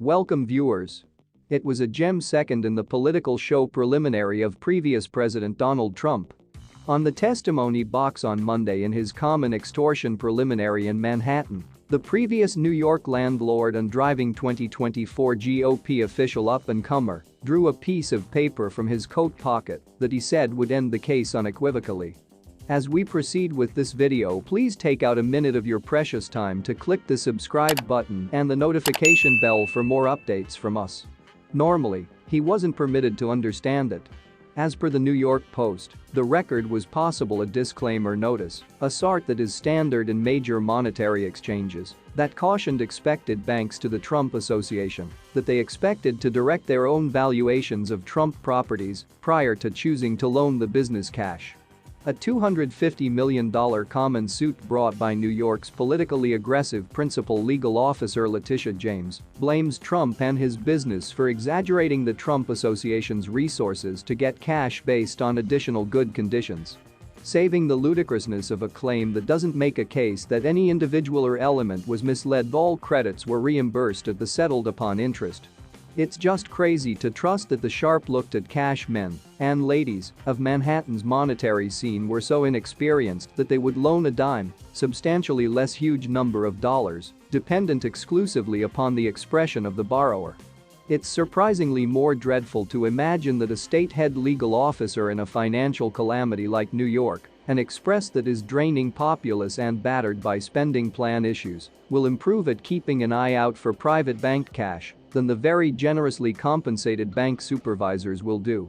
Welcome viewers. It was a gem second in the political show preliminary of previous President Donald Trump. On the testimony box on Monday in his common extortion preliminary in Manhattan, the previous New York landlord and driving 2024 GOP official up-and-comer drew a piece of paper from his coat pocket that he said would end the case unequivocally. As we proceed with this video, please take out a minute of your precious time to click the subscribe button and the notification bell for more updates from us. Normally, he wasn't permitted to understand it. As per the New York Post, the record was possible a disclaimer notice, a sort that is standard in major monetary exchanges, that cautioned expected banks to the Trump Association that they expected to direct their own valuations of Trump properties prior to choosing to loan the business cash. A $250 million common suit brought by New York's politically aggressive principal legal officer Letitia James blames Trump and his business for exaggerating the Trump Association's resources to get cash based on additional good conditions. Saving the ludicrousness of a claim that doesn't make a case that any individual or element was misled, all credits were reimbursed at the settled-upon interest. It's just crazy to trust that the sharp-looked cash men and ladies of Manhattan's monetary scene were so inexperienced that they would loan a dime, substantially less huge number of dollars, dependent exclusively upon the expression of the borrower. It's surprisingly more dreadful to imagine that a state-head legal officer in a financial calamity like New York, an express that is draining populace and battered by spending plan issues, will improve at keeping an eye out for private bank cash than the very generously compensated bank supervisors will do.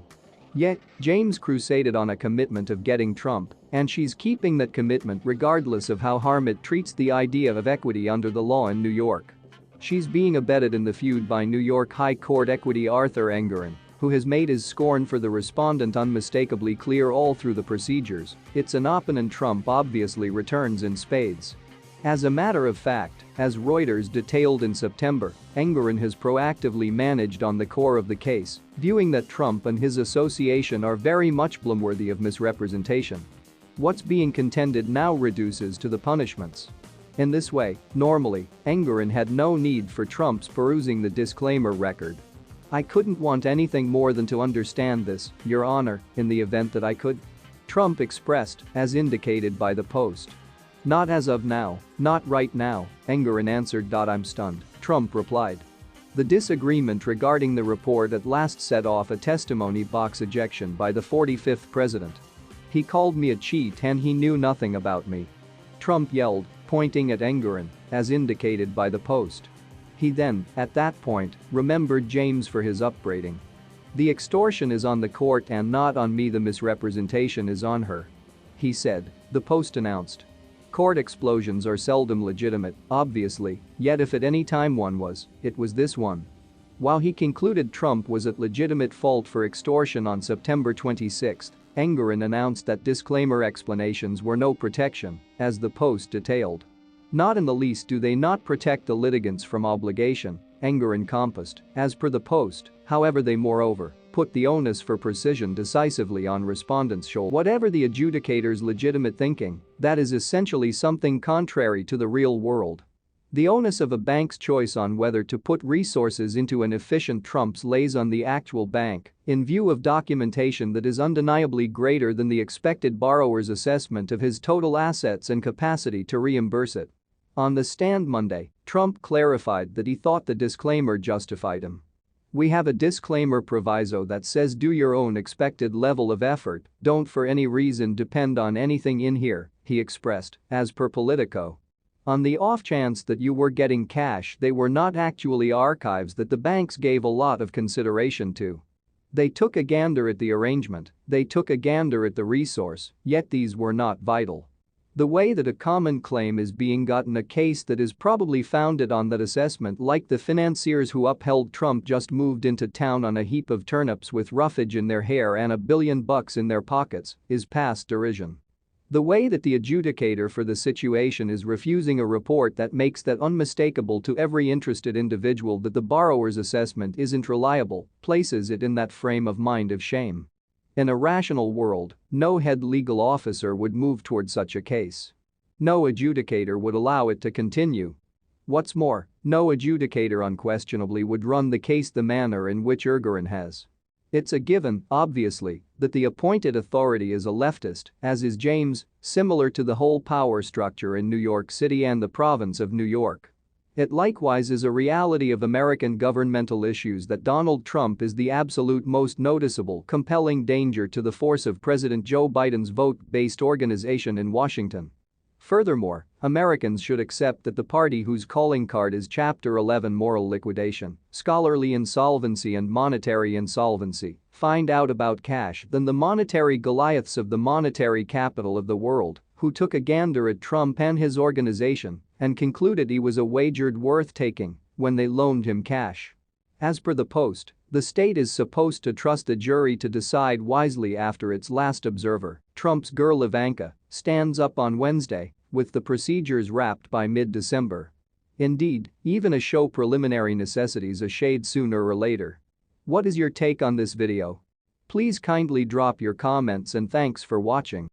Yet, James crusaded on a commitment of getting Trump, and she's keeping that commitment regardless of how harm it treats the idea of equity under the law in New York. She's being abetted in the feud by New York High Court equity Arthur Engoron, who has made his scorn for the respondent unmistakably clear all through the procedures. It's an opponent Trump obviously returns in spades. As a matter of fact, as Reuters detailed in September, Engoron has proactively managed on the core of the case, viewing that Trump and his association are very much blameworthy of misrepresentation. What's being contended now reduces to the punishments. In this way, normally, Engoron had no need for Trump's perusing the disclaimer record. "I couldn't want anything more than to understand this, Your Honor, in the event that I could," Trump expressed, as indicated by the Post. "Not as of now, not right now," Engoron answered. "I'm stunned," Trump replied. The disagreement regarding the report at last set off a testimony box ejection by the 45th president. "He called me a cheat and he knew nothing about me," Trump yelled, pointing at Engoron, as indicated by the Post. He then, at that point, remembered James for his upbraiding. "The extortion is on the court and not on me, the misrepresentation is on her," he said, the Post announced. Court explosions are seldom legitimate, obviously, yet if at any time one was, it was this one. While he concluded Trump was at legitimate fault for extortion on September 26, Engoron announced that disclaimer explanations were no protection, as the Post detailed. "Not in the least do they not protect the litigants from obligation," Engoron compassed, as per the Post, however they moreover put the onus for precision decisively on respondents' shoulders. Whatever the adjudicator's legitimate thinking, that is essentially something contrary to the real world. The onus of a bank's choice on whether to put resources into an efficient Trump's lays on the actual bank, in view of documentation that is undeniably greater than the expected borrower's assessment of his total assets and capacity to reimburse it. On the stand Monday, Trump clarified that he thought the disclaimer justified him. "We have a disclaimer proviso that says do your own expected level of effort, don't for any reason depend on anything in here," he expressed, as per Politico. "On the off chance that you were getting cash, they were not actually archives that the banks gave a lot of consideration to. They took a gander at the arrangement, they took a gander at the resource, yet these were not vital. The way that a common claim is being got in a case that is probably founded on that assessment, like the financiers who upheld Trump just moved into town on a heap of turnips with roughage in their hair and $1 billion in their pockets, is past derision. The way that the adjudicator for the situation is refusing a report that makes that unmistakable to every interested individual that the borrower's assessment isn't reliable places it in that frame of mind of shame. In a rational world, no head legal officer would move toward such a case. No adjudicator would allow it to continue. What's more, no adjudicator unquestionably would run the case the manner in which Erdogan has. It's a given, obviously, that the appointed authority is a leftist, as is James, similar to the whole power structure in New York City and the province of New York. It likewise is a reality of American governmental issues that Donald Trump is the absolute most noticeable, compelling danger to the force of President Joe Biden's vote-based organization in Washington. Furthermore, Americans should accept that the party whose calling card is Chapter 11 moral liquidation, scholarly insolvency and monetary insolvency, find out about cash than the monetary Goliaths of the monetary capital of the world, who took a gander at Trump and his organization and concluded he was a wagered worth taking when they loaned him cash. As per the Post, the state is supposed to trust a jury to decide wisely after its last observer, Trump's girl Ivanka, stands up on Wednesday, with the procedures wrapped by mid-December. Indeed, even a show preliminary necessities a shade sooner or later. What is your take on this video? Please kindly drop your comments and thanks for watching.